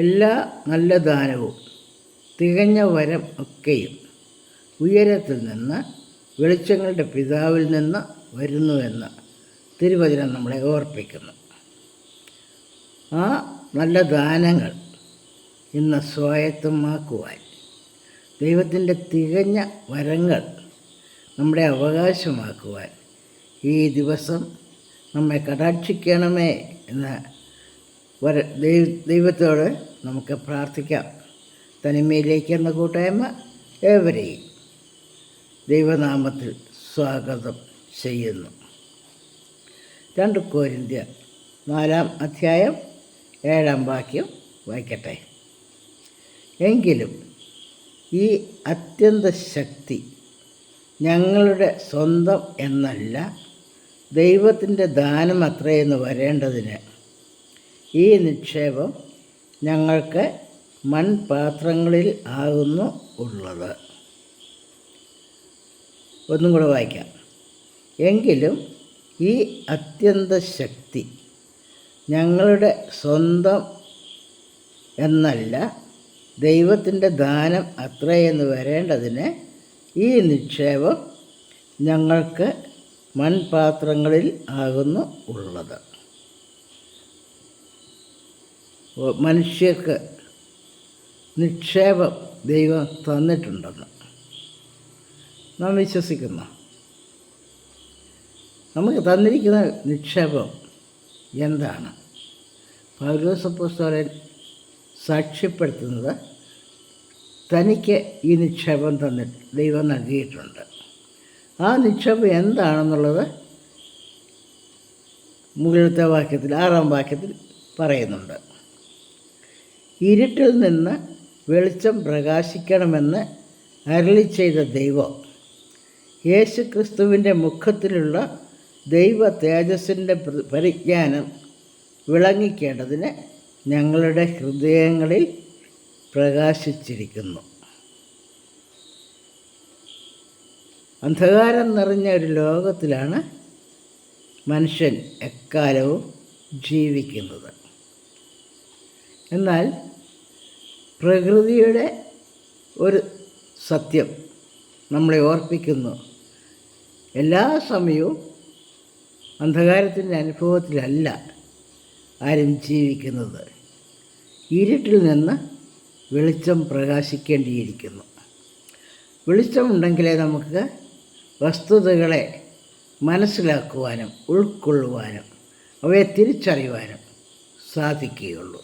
എല്ലാ നല്ല ദാനവും തികഞ്ഞ വരം ഒക്കെയും ഉയരത്തിൽ നിന്ന് വെളിച്ചങ്ങളുടെ പിതാവിൽ നിന്ന് വരുന്നുവെന്ന് തിരുവചനം നമ്മളെ ഓർപ്പിക്കുന്നു. ആ നല്ല ദാനങ്ങൾ ഇന്ന് സ്വായത്തമാക്കുവാൻ, ദൈവത്തിൻ്റെ തികഞ്ഞ വരങ്ങൾ നമ്മുടെ അവകാശമാക്കുവാൻ ഈ ദിവസം നമ്മെ കടാക്ഷിക്കണമേ എന്ന് ദൈവത്തോട് നമുക്ക് പ്രാർത്ഥിക്കാം. തനിമയിലേക്ക് എന്ന കൂട്ടായ്മ ഏവരെയും ദൈവനാമത്തിൽ സ്വാഗതം ചെയ്യുന്നു. 2 കൊരിന്ത്യർ 4-ാം അധ്യായം 7-ാം വാക്യം വായിക്കട്ടെ. എങ്കിലും ഈ അത്യന്ത ശക്തി ഞങ്ങളുടെ സ്വന്തം എന്നല്ല, ദൈവത്തിൻ്റെ ദാനം അത്രയെന്ന് വരേണ്ടതിന് ഈ നിക്ഷേപം ഞങ്ങൾക്ക് മൺപാത്രങ്ങളിൽ ആകുന്നു ഉള്ളത്. ഒന്നും കൂടെ വായിക്കാം. എങ്കിലും ഈ അത്യന്ത ശക്തി ഞങ്ങളുടെ സ്വന്തം എന്നല്ല, ദൈവത്തിൻ്റെ ദാനം അത്രയെന്ന് വരേണ്ടതിന് ഈ നിക്ഷേപം ഞങ്ങൾക്ക് മൺപാത്രങ്ങളിൽ ആകുന്നു ഉള്ളത്. മനുഷ്യർക്ക് നിക്ഷേപം ദൈവം തന്നിട്ടുണ്ടെന്ന് നാം വിശ്വസിക്കുന്നു. നമുക്ക് തന്നിരിക്കുന്ന നിക്ഷേപം എന്താണ്? പൗലോസ് അപ്പോസ്തലൻ സാക്ഷ്യപ്പെടുത്തുന്നത് തനിക്ക് ഈ നിക്ഷേപം ദൈവം നൽകിയിട്ടുണ്ട്. ആ നിക്ഷേപം എന്താണെന്നുള്ളത് മുകളിലത്തെ വാക്യത്തിൽ 6-ാം വാക്യത്തിൽ പറയുന്നുണ്ട്. ഇരുട്ടിൽ നിന്ന് വെളിച്ചം പ്രകാശിക്കണമെന്ന് അരുളി ചെയ്ത ദൈവം യേശുക്രിസ്തുവിൻ്റെ മുഖത്തിലുള്ള ദൈവ തേജസ്സിൻ്റെ പരിജ്ഞാനം വിളങ്ങിക്കേണ്ടതിന് ഞങ്ങളുടെ ഹൃദയങ്ങളിൽ പ്രകാശിച്ചിരിക്കുന്നു. അന്ധകാരം നിറഞ്ഞ ഒരു ലോകത്തിലാണ് മനുഷ്യൻ എക്കാലവും ജീവിക്കുന്നത്. എന്നാൽ പ്രകൃതിയുടെ ഒരു സത്യം നമ്മളെ ഓർപ്പിക്കുന്നു. എല്ലാ സമയവും അന്ധകാരത്തിൻ്റെ അനുഭവത്തിലല്ല ആരും ജീവിക്കുന്നത്. ഇരുട്ടിൽ നിന്ന് വെളിച്ചം പ്രകാശിക്കേണ്ടിയിരിക്കുന്നു. വെളിച്ചമുണ്ടെങ്കിലേ നമുക്ക് വസ്തുതകളെ മനസ്സിലാക്കുവാനും ഉൾക്കൊള്ളുവാനും അവയെ തിരിച്ചറിയുവാനും സാധിക്കുകയുള്ളൂ.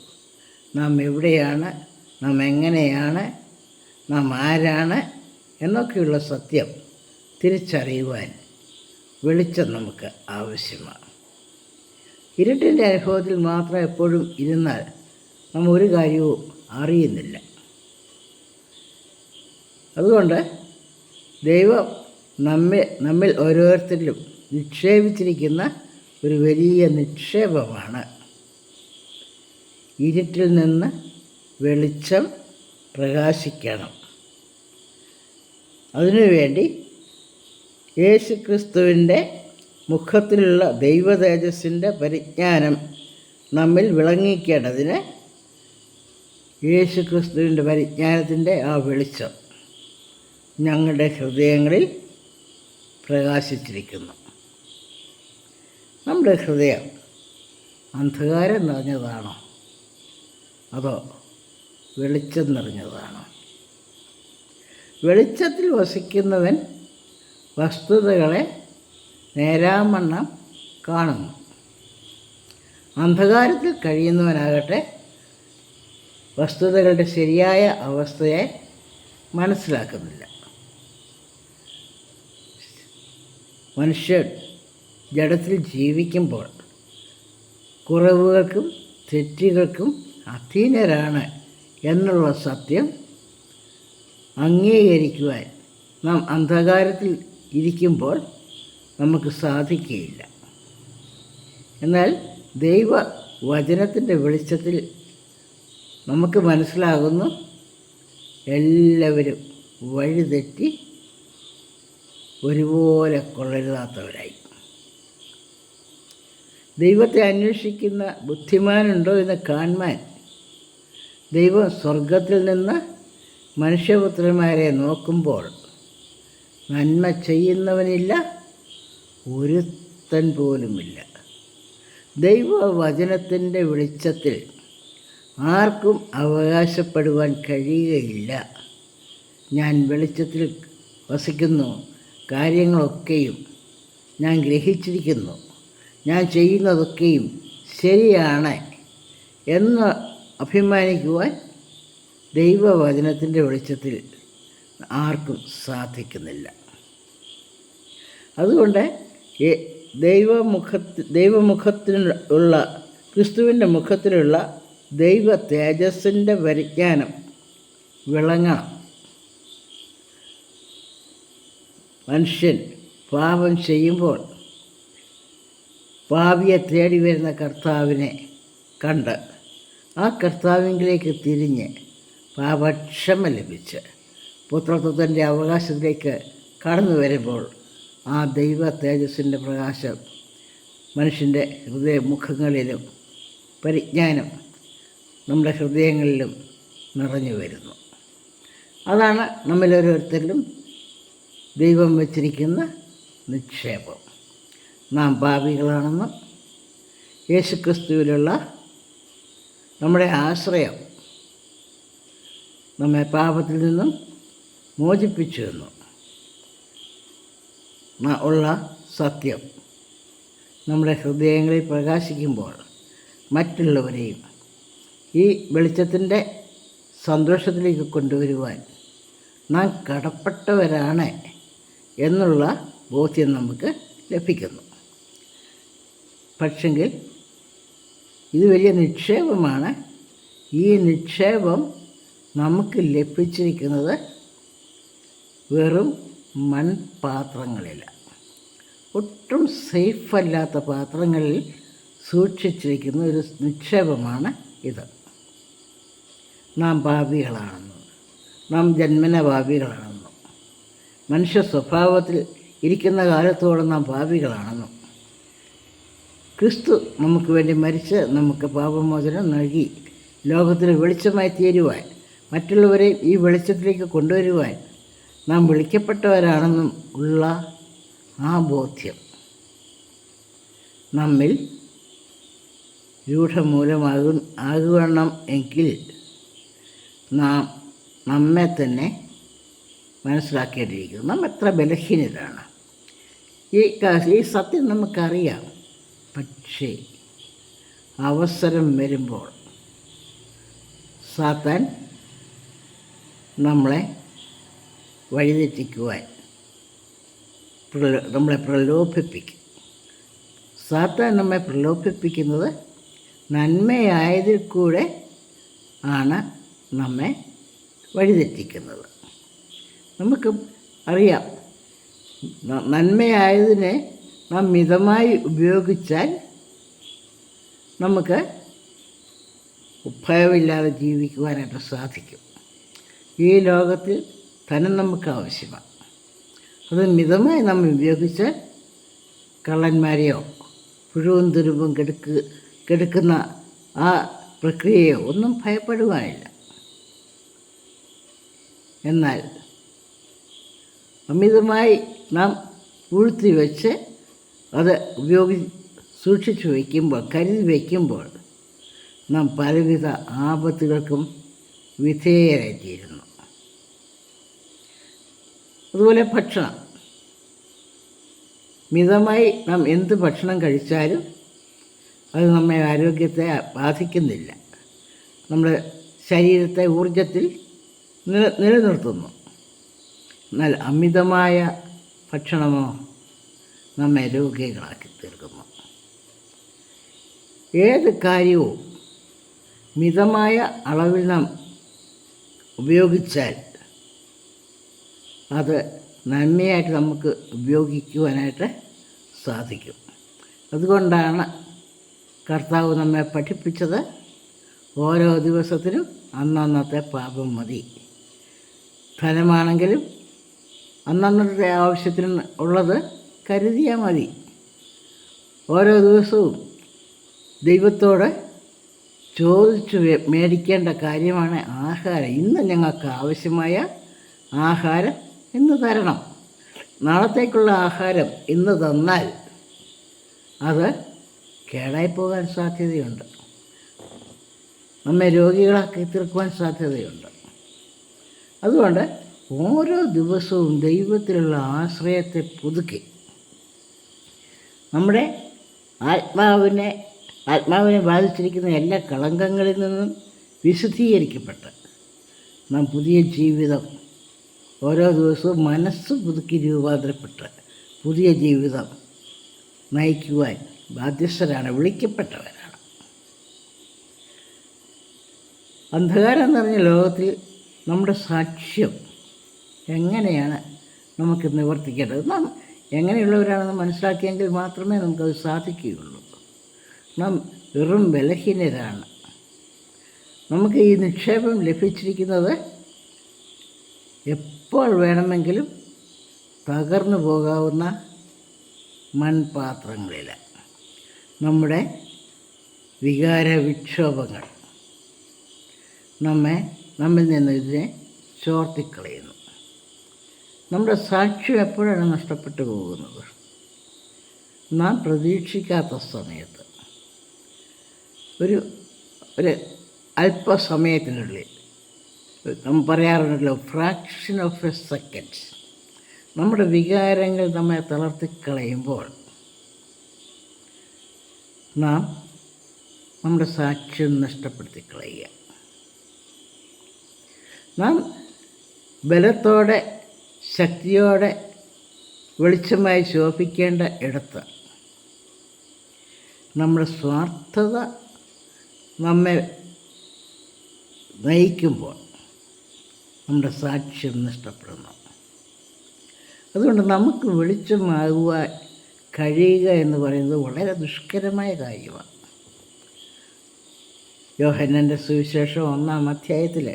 നാം എവിടെയാണ്, നാം എങ്ങനെയാണ്, നാം ആരാണ് എന്നൊക്കെയുള്ള സത്യം തിരിച്ചറിയുവാൻ വെളിച്ചം നമുക്ക് ആവശ്യമാണ്. ഇരുട്ടിൻ്റെ അനുഭവത്തിൽ മാത്രം എപ്പോഴും ഇരുന്നാൽ നാം ഒരു കാര്യവും അറിയുന്നില്ല. അതുകൊണ്ട് ദൈവം നമ്മിൽ ഓരോരുത്തരിലും നിക്ഷേപിച്ചിരിക്കുന്ന ഒരു വലിയ നിക്ഷേപമാണ് ഇരുട്ടിൽ നിന്ന് വെളിച്ചം പ്രകാശിക്കണം. അതിനുവേണ്ടി യേശുക്രിസ്തുവിൻ്റെ മുഖത്തിലുള്ള ദൈവ തേജസ്സിൻ്റെ പരിജ്ഞാനം നമ്മിൽ വിളങ്ങിക്കേണ്ടതിന് യേശുക്രിസ്തുവിൻ്റെ പരിജ്ഞാനത്തിൻ്റെ ആ വെളിച്ചം ഞങ്ങളുടെ ഹൃദയങ്ങളിൽ പ്രകാശിച്ചിരിക്കുന്നു. നമ്മുടെ ഹൃദയം അന്ധകാരം നിറഞ്ഞതാണോ അതോ വെളിച്ചം നിറഞ്ഞതാണോ? വെളിച്ചത്തിൽ വസിക്കുന്നവൻ വസ്തുതകളെ നേരാമണ്ണം കാണുന്നു. അന്ധകാരത്തിൽ കഴിയുന്നവനാകട്ടെ വസ്തുതകളുടെ ശരിയായ അവസ്ഥയെ മനസ്സിലാക്കുന്നില്ല. മനുഷ്യൻ ജഡത്തിൽ ജീവിക്കുമ്പോൾ കുറവുകൾക്കും തെറ്റുകൾക്കും അധീനരാണ് എന്നുള്ള സത്യം അംഗീകരിക്കുവാൻ നാം അന്ധകാരത്തിൽ ഇരിക്കുമ്പോൾ നമുക്ക് സാധിക്കുകയില്ല. എന്നാൽ ദൈവവചനത്തിൻ്റെ വെളിച്ചത്തിൽ നമുക്ക് മനസ്സിലാകുന്നു എല്ലാവരും വഴിതെറ്റി ഒരുപോലെ കൊള്ളരുതാത്തവരായി. ദൈവത്തെ അന്വേഷിക്കുന്ന ബുദ്ധിമാനുണ്ടോ എന്ന് കാണുവാൻ ദൈവം സ്വർഗത്തിൽ നിന്ന് മനുഷ്യപുത്രന്മാരെ നോക്കുമ്പോൾ നന്മ ചെയ്യുന്നവനില്ല, ഒരുത്തൻ പോലുമില്ല. ദൈവവചനത്തിൻ്റെ വെളിച്ചത്തിൽ ആർക്കും അവകാശപ്പെടുവാൻ കഴിയുകയില്ല. ഞാൻ വെളിച്ചത്തിൽ വസിക്കുന്നു, കാര്യങ്ങളൊക്കെയും ഞാൻ ഗ്രഹിച്ചിരിക്കുന്നു, ഞാൻ ചെയ്യുന്നതൊക്കെയും ശരിയാണ് എന്ന് അഭിമാനിക്കുവാൻ ദൈവവചനത്തിൻ്റെ വെളിച്ചത്തിൽ ആർക്കും സാധിക്കുന്നില്ല. അതുകൊണ്ട് ദൈവമുഖത്തിലുള്ള ക്രിസ്തുവിൻ്റെ മുഖത്തിലുള്ള ദൈവ തേജസ്സിൻ്റെ പരിജ്ഞാനം വിളങ്ങണം. മനുഷ്യൻ പാപം ചെയ്യുമ്പോൾ പാപിയെ തേടി വരുന്ന കർത്താവിനെ കണ്ട് ആ കർത്താവിലേക്ക് തിരിഞ്ഞ് പാപക്ഷമ ലഭിച്ച് പുത്രത്വത്തിൻ്റെ അവകാശത്തിലേക്ക് കടന്നു വരുമ്പോൾ ആ ദൈവ തേജസ്സിൻ്റെ പ്രകാശം മനുഷ്യൻ്റെ ഹൃദയമുഖങ്ങളിലും പരിജ്ഞാനം നമ്മുടെ ഹൃദയങ്ങളിലും നിറഞ്ഞു വരുന്നു. അതാണ് നമ്മളിലോരോരുത്തരിലും ദൈവം വച്ചിരിക്കുന്ന നിക്ഷേപം. നാം പാപികളാണെന്നും യേശുക്രിസ്തുവിലുള്ള നമ്മുടെ ആശ്രയം നമ്മെ പാപത്തിൽ നിന്നും മോചിപ്പിച്ചുവെന്നും ഉള്ള സത്യം നമ്മുടെ ഹൃദയങ്ങളിൽ പ്രകാശിക്കുമ്പോൾ മറ്റുള്ളവരെയും ഈ വെളിച്ചത്തിൻ്റെ സന്തോഷത്തിലേക്ക് കൊണ്ടുവരുവാൻ നാം കടപ്പെട്ടവരാണ് എന്നുള്ള ബോധ്യം നമുക്ക് ലഭിക്കുന്നു. പക്ഷെങ്കിൽ ഇത് വലിയ നിക്ഷേപമാണ്. ഈ നിക്ഷേപം നമുക്ക് ലഭിച്ചിരിക്കുന്നത് വെറും മൺപാത്രങ്ങളില്ല, ഒട്ടും സേഫല്ലാത്ത പാത്രങ്ങളിൽ സൂക്ഷിച്ചിരിക്കുന്ന ഒരു നിക്ഷേപമാണ് ഇത്. നാം പാപികളാണെന്നും നാം ജന്മന പാപികളാണെന്നും മനുഷ്യ സ്വഭാവത്തിൽ ഇരിക്കുന്ന കാലത്തോളം നാം പാപികളാണെന്നും ക്രിസ്തു നമുക്ക് വേണ്ടി മരിച്ച് നമുക്ക് പാപമോചനം നൽകി ലോകത്തിന് വെളിച്ചമായി തീരുവാൻ മറ്റുള്ളവരെയും ഈ വെളിച്ചത്തിലേക്ക് കൊണ്ടുവരുവാൻ നാം വിളിക്കപ്പെട്ടവരാണെന്നും ഉള്ള ആ ബോധ്യം നമ്മിൽ രൂഢമൂലമാകണം എങ്കിൽ നാം നമ്മെ തന്നെ മനസ്സിലാക്കേണ്ടിയിരിക്കുന്നു. നാം എത്ര ബലഹീനരാണ്. ഈ സത്യം നമുക്കറിയാം. പക്ഷേ അവസരം വരുമ്പോൾ സാത്താൻ നമ്മളെ വഴിതെറ്റിക്കുവാൻ നമ്മളെ പ്രലോഭിപ്പിക്കും. സാത്താൻ നമ്മെ പ്രലോഭിപ്പിക്കുന്നത് നന്മയായതിൽ കൂടെ ആണ് നമ്മെ വഴിതെറ്റിക്കുന്നത്. നമുക്ക് അറിയാം, നന്മയായതിനെ നാം മിതമായി ഉപയോഗിച്ചാൽ നമുക്ക് ഭയമില്ലാതെ ജീവിക്കുവാനായിട്ട് സാധിക്കും. ഈ ലോകത്തിൽ ധനം നമുക്ക് ആവശ്യമാണ്. അത് മിതമായി നമ്മൾ ഉപയോഗിച്ചാൽ കള്ളന്മാരെയോ പുഴുവും തുരുമ്പും കെടുക്കുന്ന ആ പ്രക്രിയയോ ഒന്നും ഭയപ്പെടുവാനില്ല. എന്നാൽ അമിതമായി നാം പൂഴ്ത്തി വെച്ച് അത് സൂക്ഷിച്ചു വയ്ക്കുമ്പോൾ, കരുതി വയ്ക്കുമ്പോൾ നാം പലവിധ ആപത്തുകൾക്കും വിധേയരായിത്തീരുന്നു. അതുപോലെ ഭക്ഷണം, മിതമായി നാം എന്ത് ഭക്ഷണം കഴിച്ചാലും അത് നമ്മെ ആരോഗ്യത്തെ ബാധിക്കുന്നില്ല, നമ്മുടെ ശരീരത്തെ ഊർജത്തിൽ നിലനിർത്തുന്നു. എന്നാൽ അമിതമായ ഭക്ഷണമോ നമ്മെ രോഗികളാക്കി തീർക്കുന്നു. ഏത് കാര്യവും മിതമായ അളവിൽ നാം ഉപയോഗിച്ചാൽ അത് നന്മയായിട്ട് നമുക്ക് ഉപയോഗിക്കുവാനായിട്ട് സാധിക്കും. അതുകൊണ്ടാണ് കർത്താവ് നമ്മെ പഠിപ്പിച്ചത് ഓരോ ദിവസത്തിനും അന്നന്നത്തെ പാപം മതി. ധനമാണെങ്കിലും അന്നന്നത്തെ ആവശ്യത്തിന് ഉള്ളത് കരുതിയാൽ മതി. ഓരോ ദിവസവും ദൈവത്തോട് ചോദിച്ചു മേടിക്കേണ്ട കാര്യമാണ് ആഹാരം. ഇന്ന് ഞങ്ങൾക്ക് ആവശ്യമായ ആഹാരം ഇന്ന് തരണം. നാളത്തേക്കുള്ള ആഹാരം ഇന്ന് തന്നാൽ അത് കേടായിപ്പോകാൻ സാധ്യതയുണ്ട്, നമ്മെ രോഗികളാക്കി തീർക്കുവാൻ സാധ്യതയുണ്ട്. അതുകൊണ്ട് ഓരോ ദിവസവും ദൈവത്തിലുള്ള ആശ്രയത്തെ പുതുക്കി നമ്മുടെ ആത്മാവിനെ ബാധിച്ചിരിക്കുന്ന എല്ലാ കളങ്കങ്ങളിൽ നിന്നും വിശുദ്ധീകരിക്കപ്പെട്ട് നാം പുതിയ ജീവിതം ഓരോ ദിവസവും മനസ്സ് പുതുക്കി രൂപാന്തരപ്പെട്ട് പുതിയ ജീവിതം നയിക്കുവാൻ ബാധ്യസ്ഥരാണ്, വിളിക്കപ്പെട്ടവരാണ്. അന്ധകാരം നിറഞ്ഞ ലോകത്തിൽ നമ്മുടെ സാക്ഷ്യം എങ്ങനെയാണ് നമുക്ക് നിവർത്തിക്കേണ്ടത്? നാം എങ്ങനെയുള്ളവരാണെന്ന് മനസ്സിലാക്കിയെങ്കിൽ മാത്രമേ നമുക്കത് സാധിക്കുകയുള്ളൂ. നാം വെറും ബലഹീനരാണ്. നമുക്ക് ഈ നിക്ഷേപം ലഭിച്ചിരിക്കുന്നത് എപ്പോൾ വേണമെങ്കിലും തകർന്നു പോകാവുന്ന മൺപാത്രങ്ങളിൽ. നമ്മുടെ വികാര വിക്ഷോഭങ്ങൾ നമ്മിൽ നിന്ന് ഇതിനെ ചോർത്തിക്കളയുന്നു. നമ്മുടെ സാക്ഷ്യം എപ്പോഴാണ് നഷ്ടപ്പെട്ടു പോകുന്നത്? നാം പ്രതീക്ഷിക്കാത്ത സമയത്ത്, ഒരു അല്പസമയത്തിനുള്ളിൽ, നമ്മൾ പറയാറുണ്ടല്ലോ, ഫ്രാക്ഷൻ ഓഫ് എ സെക്കൻഡ്, നമ്മുടെ വികാരങ്ങൾ നമ്മെ തളർത്തിക്കളയുമ്പോൾ നാം നമ്മുടെ സാക്ഷ്യം നഷ്ടപ്പെടുത്തി കളയുക. നാം ബലത്തോടെ ശക്തിയോടെ വെളിച്ചമായി ശോഭിക്കേണ്ട ഇടത്ത് നമ്മുടെ സ്വാർത്ഥത നമ്മെ നയിക്കുമ്പോൾ നമ്മുടെ സാക്ഷ്യം നഷ്ടപ്പെടുന്നു. അതുകൊണ്ട് നമുക്ക് വെളിച്ചമാകുവാൻ കഴിയുക എന്ന് പറയുന്നത് വളരെ ദുഷ്കരമായ കാര്യമാണ്. യോഹന്നാൻ്റെ സുവിശേഷം 1-ാം അധ്യായത്തിൽ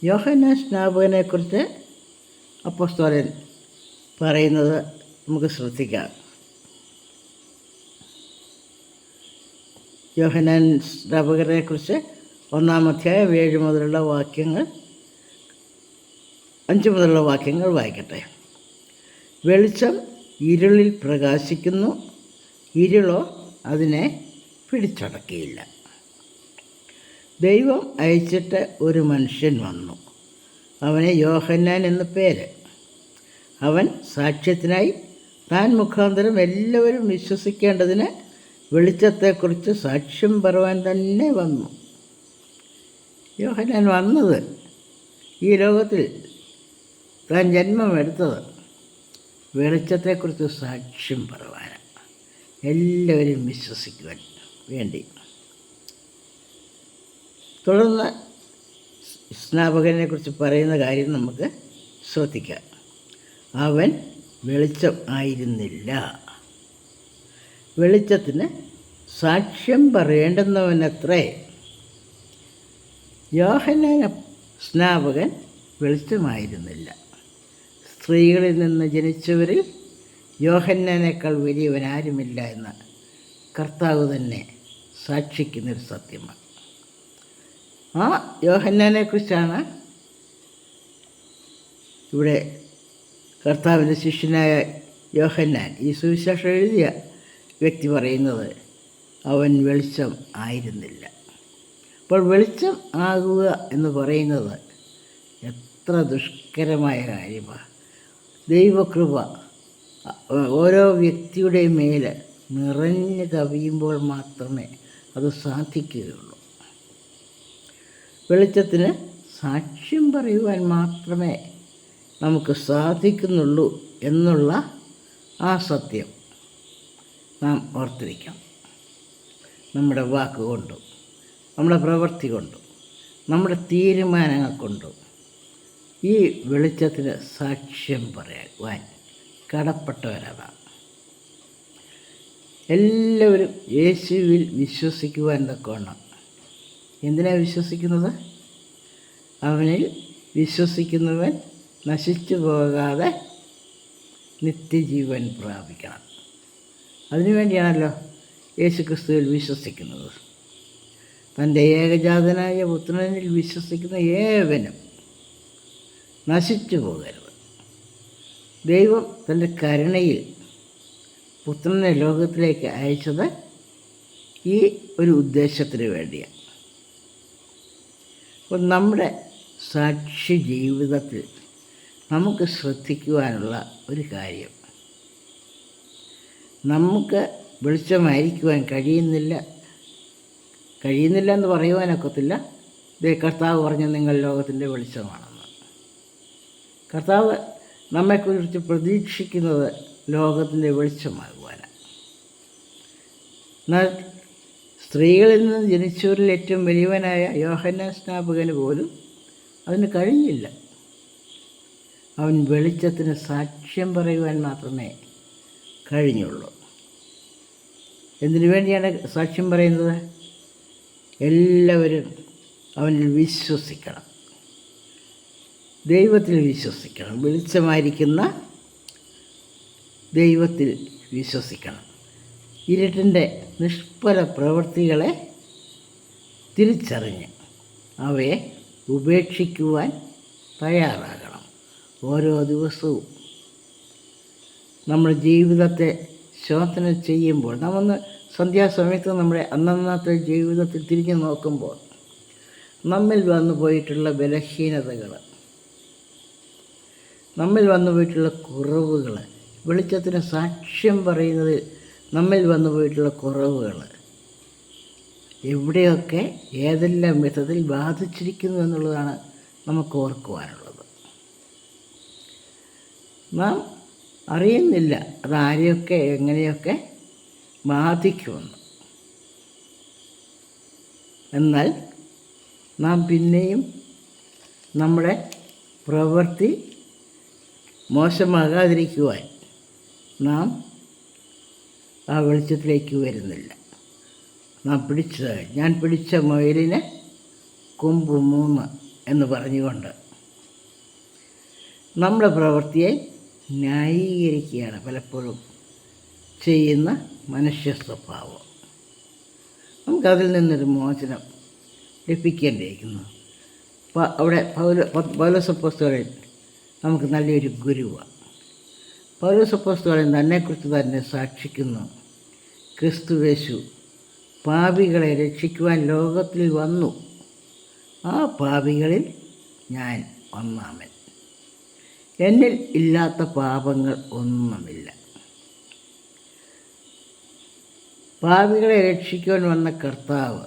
യോഹന്നാൻ സ്നാപകനെക്കുറിച്ച് അപ്പോസ്തലൻ പറയുന്നത് നമുക്ക് ശ്രദ്ധിക്കാം. യോഹന്നാൻ സ്നാപകനെക്കുറിച്ച് 1-ാം അധ്യായം 7 മുതലുള്ള വാക്യങ്ങൾ, 5 മുതലുള്ള വാക്യങ്ങൾ വായിക്കട്ടെ. വെളിച്ചം ഇരുളിൽ പ്രകാശിക്കുന്നു, ഇരുളോ അതിനെ പിടിച്ചടക്കിയില്ല. ദൈവം അയച്ചിട്ട് ഒരു മനുഷ്യൻ വന്നു, അവന് യോഹന്നാൻ എന്നു പേര്. അവൻ സാക്ഷ്യത്തിനായി താൻ മുഖാന്തരം എല്ലാവരും വിശ്വസിക്കേണ്ടതിന് വെളിച്ചത്തെക്കുറിച്ച് സാക്ഷ്യം പറയുവാൻ തന്നെ വന്നു. യോഹന്നാൻ വന്നത്, ഈ ലോകത്തിൽ താൻ ജന്മമെടുത്തത് വെളിച്ചത്തെക്കുറിച്ച് സാക്ഷ്യം പറയുവാനാണ്, എല്ലാവരും വിശ്വസിക്കുവാൻ വേണ്ടി. തുടർന്ന് സ്നാപകനെക്കുറിച്ച് പറയുന്ന കാര്യം നമുക്ക് ശ്രദ്ധിക്കാം. അവൻ വെളിച്ചം ആയിരുന്നില്ല, വെളിച്ചത്തിന് സാക്ഷ്യം പറയേണ്ടുന്നവനത്രേ. യോഹന്നാൻ സ്നാപകൻ വെളിച്ചമായിരുന്നില്ല. സ്ത്രീകളിൽ നിന്ന് ജനിച്ചവരിൽ യോഹന്നാനേക്കാൾ വലിയവനാരുമില്ല എന്ന് കർത്താവ് തന്നെ സാക്ഷിക്കുന്നൊരു സത്യമാണ്. ആ യോഹന്നാനെക്കുറിച്ചാണ് ഇവിടെ കർത്താവിൻ്റെ ശിഷ്യനായ യോഹന്നാൻ, ഈ സുവിശേഷം എഴുതിയ വ്യക്തി പറയുന്നത്, അവൻ വെളിച്ചം ആയിരുന്നില്ല. അപ്പോൾ വെളിച്ചം ആകുക എന്ന് പറയുന്നത് എത്ര ദുഷ്കരമായ കാര്യമാണ്. ദൈവകൃപ ഓരോ വ്യക്തിയുടെ മേൽ നിറഞ്ഞു കവിയുമ്പോൾ മാത്രമേ അത് സാധിക്കുകയുള്ളൂ. വെളിച്ചത്തിന് സാക്ഷ്യം പറയുവാൻ മാത്രമേ നമുക്ക് സാധിക്കുന്നുള്ളൂ എന്നുള്ള ആ സത്യം നാം ഓർത്തിരിക്കണം. നമ്മുടെ വാക്കുകൊണ്ടും നമ്മുടെ പ്രവൃത്തി കൊണ്ടും നമ്മുടെ തീരുമാനങ്ങൾ കൊണ്ടും ഈ വെളിച്ചത്തിന് സാക്ഷ്യം പറയുവാൻ കടപ്പെട്ടവരാണ്. എല്ലാവരും യേശുവിൽ വിശ്വസിക്കുവാൻ തക്കവണ്ണം. എന്തിനാണ് വിശ്വസിക്കുന്നത്? അവനിൽ വിശ്വസിക്കുന്നവൻ നശിച്ചു പോകാതെ നിത്യജീവൻ പ്രാപിക്കണം. അതിനുവേണ്ടിയാണല്ലോ യേശു ക്രിസ്തുവിൽ വിശ്വസിക്കുന്നത്. തൻ്റെ ഏകജാതനായ പുത്രനിൽ വിശ്വസിക്കുന്ന ഏവനും നശിച്ചു പോകരുത്. ദൈവം തൻ്റെ കരുണയിൽ പുത്രനെ ലോകത്തിലേക്ക് അയച്ചത് ഈ ഒരു ഉദ്ദേശത്തിന് വേണ്ടിയാണ്. അപ്പോൾ നമ്മുടെ സാക്ഷി ജീവിതത്തിൽ നമുക്ക് ശ്രദ്ധിക്കുവാനുള്ള ഒരു കാര്യം, നമുക്ക് വെളിച്ചമായിരിക്കുവാൻ കഴിയുന്നില്ല എന്ന് പറയുവാനൊക്കത്തില്ല. കർത്താവ് പറഞ്ഞു നിങ്ങൾ ലോകത്തിൻ്റെ വെളിച്ചമാണെന്ന്. കർത്താവ് നമ്മെക്കുറിച്ച് പ്രതീക്ഷിക്കുന്നത് ലോകത്തിൻ്റെ വെളിച്ചമാകുവാനാണ്. എന്നാൽ സ്ത്രീകളിൽ നിന്ന് ജനിച്ചവരിൽ ഏറ്റവും വലിയവനായ യോഹന്നാൻ സ്നാപകന് പോലും അതിന് കഴിഞ്ഞില്ല. അവൻ വെളിച്ചത്തിന് സാക്ഷ്യം പറയുവാൻ മാത്രമേ കഴിഞ്ഞുള്ളൂ. എന്തിനു വേണ്ടിയാണ് സാക്ഷ്യം പറയുന്നത്? എല്ലാവരും അവനിൽ വിശ്വസിക്കണം, ദൈവത്തിൽ വിശ്വസിക്കണം, വെളിച്ചമായിരിക്കുന്ന ദൈവത്തിൽ വിശ്വസിക്കണം. ഇരുട്ടിൻ്റെ നിഷ്ഫല പ്രവൃത്തികളെ തിരിച്ചറിഞ്ഞ് അവയെ ഉപേക്ഷിക്കുവാൻ തയ്യാറാകണം. ഓരോ ദിവസവും നമ്മുടെ ജീവിതത്തെ ശോധന ചെയ്യുമ്പോൾ, നമ്മൊന്ന് സന്ധ്യാസമയത്ത് നമ്മുടെ അന്നന്നത്തെ ജീവിതത്തിൽ തിരിഞ്ഞു നോക്കുമ്പോൾ നമ്മിൽ വന്നു പോയിട്ടുള്ള ബലഹീനതകൾ, നമ്മിൽ വന്നു പോയിട്ടുള്ള കുറവുകൾ, വെളിച്ചത്തിന് സാക്ഷ്യം പറയുന്നതിൽ നമ്മിൽ വന്നു പോയിട്ടുള്ള കുറവുകൾ എവിടെയൊക്കെ ഏതെല്ലാം വിധത്തിൽ ബാധിച്ചിരിക്കുന്നു എന്നുള്ളതാണ് നമുക്ക് ഓർക്കുവാനുള്ളത്. നാം അറിയുന്നില്ല അതാരെയൊക്കെ എങ്ങനെയൊക്കെ ബാധിക്കുമെന്ന്. എന്നാൽ നാം പിന്നെയും നമ്മുടെ പ്രവൃത്തി മോശമാകാതിരിക്കുവാൻ നാം ആ വെളിച്ചത്തിലേക്ക് വരുന്നില്ല. ഞാൻ പിടിച്ച മുയലിന് കൊമ്പ് 3 എന്ന് പറഞ്ഞുകൊണ്ട് നമ്മുടെ പ്രവൃത്തിയെ ന്യായീകരിക്കുകയാണ് പലപ്പോഴും ചെയ്യുന്ന മനുഷ്യ സ്വഭാവം. നമുക്കതിൽ നിന്നൊരു മോചനം ലഭിക്കേണ്ടിയിരിക്കുന്നു. അവിടെ പൗലോസ് അപ്പോസ്തലൻ നമുക്ക് നല്ലൊരു ഗുരുവാണ്. പൗലോസ് അപ്പോസ്തലൻ തന്നെക്കുറിച്ച് തന്നെ സാക്ഷിക്കുന്നു. ക്രിസ്തുയേശു പാപികളെ രക്ഷിക്കുവാൻ ലോകത്തിൽ വന്നു, ആ പാപികളിൽ ഞാൻ ഒന്നാമൻ. എന്നിൽ ഇല്ലാത്ത പാപങ്ങൾ ഒന്നുമില്ല. പാപികളെ രക്ഷിക്കുവാൻ വന്ന കർത്താവ്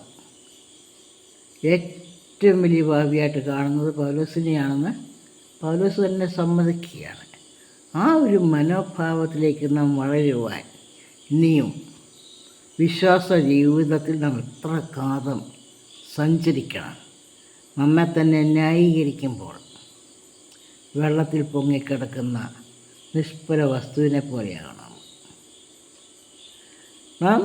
ഏറ്റവും വലിയ പാപിയായിട്ട് കാണുന്നത് പൗലോസിനെയാണെന്ന് പൗലോസ് തന്നെ സമ്മതിക്കുകയാണ്. ആ ഒരു മനോഭാവത്തിലേക്ക് നാം വളരുവാൻ ഇനിയും വിശ്വാസ ജീവിതത്തിൽ നാം എത്ര കാലം സഞ്ചരിക്കണം. നമ്മെ തന്നെ ന്യായീകരിക്കുമ്പോൾ വെള്ളത്തിൽ പൊങ്ങിക്കിടക്കുന്ന നിഷ്ഫല വസ്തുവിനെ പോലെയാകണം നാം.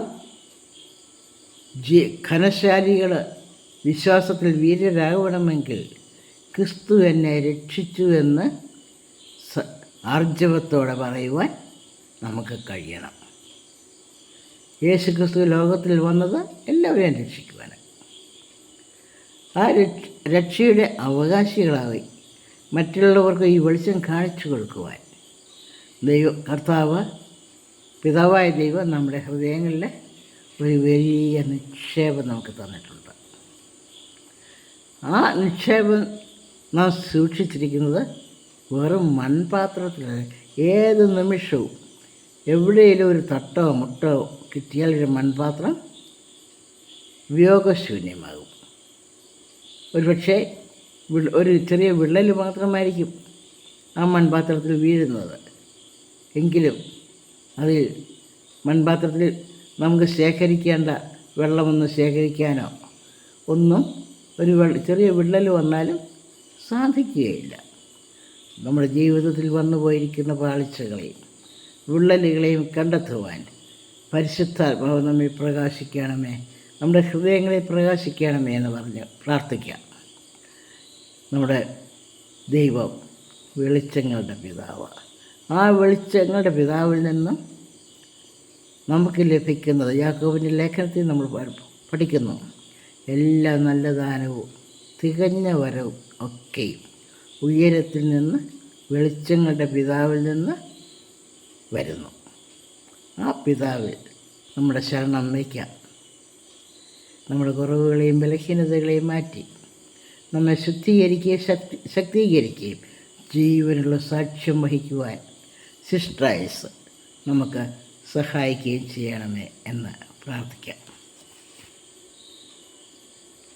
ഘനശാലികൾ വിശ്വാസത്തിൽ വീര്യരാകണമെങ്കിൽ ക്രിസ്തു എന്നെ രക്ഷിച്ചു എന്ന് ആർജവത്തോടെ പറയുവാൻ നമുക്ക് കഴിയണം. യേശു ക്രിസ്തു ലോകത്തിൽ വന്നത് എല്ലാവരെയും രക്ഷിക്കുവാനാണ്. ആ രക്ഷയുടെ അവകാശികളായി മറ്റുള്ളവർക്ക് ഈ വെളിച്ചം കാണിച്ചു കൊടുക്കുവാൻ പിതാവായ ദൈവം നമ്മുടെ ഹൃദയങ്ങളിൽ ഒരു വലിയ നിക്ഷേപം നമുക്ക് തന്നിട്ടുണ്ട്. ആ നിക്ഷേപം നാം സൂക്ഷിച്ചിരിക്കുന്നത് വെറും മൺപാത്രത്തിലല്ല. ഏത് നിമിഷവും എവിടെയെങ്കിലും ഒരു തട്ടോ മുട്ടോ കിട്ടിയാൽ ഒരു മൺപാത്രം ഉപയോഗശൂന്യമാകും. ഒരുപക്ഷെ ഒരു ചെറിയ വിള്ളൽ മാത്രമായിരിക്കും ആ മൺപാത്രത്തിൽ വീഴുന്നത്. എങ്കിലും അത് മൺപാത്രത്തിൽ നമുക്ക് ശേഖരിക്കേണ്ട വെള്ളമൊന്നും ശേഖരിക്കാനോ ഒന്നും ഒരു ചെറിയ വിള്ളൽ വന്നാലും സാധിക്കുകയില്ല. നമ്മുടെ ജീവിതത്തിൽ വന്നു പോയിരിക്കുന്ന പാളിച്ചകളെയും വിള്ളലുകളെയും കണ്ടെത്തുവാൻ പരിശുദ്ധാത്മാവ് നമ്മെ പ്രകാശിക്കണമേ, നമ്മുടെ ഹൃദയങ്ങളെ പ്രകാശിക്കണമേ എന്ന് പറഞ്ഞ് പ്രാർത്ഥിക്കാം. നമ്മുടെ ദൈവം വെളിച്ചങ്ങളുടെ പിതാവാണ്. ആ വെളിച്ചങ്ങളുടെ പിതാവിൽ നിന്നും നമുക്ക് ലഭിക്കുന്നത് യാക്കോബിൻ്റെ ലേഖനത്തിൽ നമ്മൾ പഠിക്കുന്നു. എല്ലാ നല്ല ദാനവും തികഞ്ഞ വരവും ഒക്കെയും ഉയരത്തിൽ നിന്ന് വെളിച്ചങ്ങളുടെ പിതാവിൽ നിന്ന് വരുന്നു. ആ പിതാവിൽ നമ്മുടെ ശരണം വയ്ക്കാം. നമ്മുടെ കുറവുകളെയും ബലഹീനതകളെയും മാറ്റി നമ്മെ ശുദ്ധീകരിക്കുകയും ശക്തീകരിക്കുകയും ജീവനുള്ള സാക്ഷ്യം വഹിക്കുവാൻ സിസ്റ്ററൈസ് നമുക്ക് സഹായിക്കുകയും ചെയ്യണമേ എന്ന് പ്രാർത്ഥിക്കാം.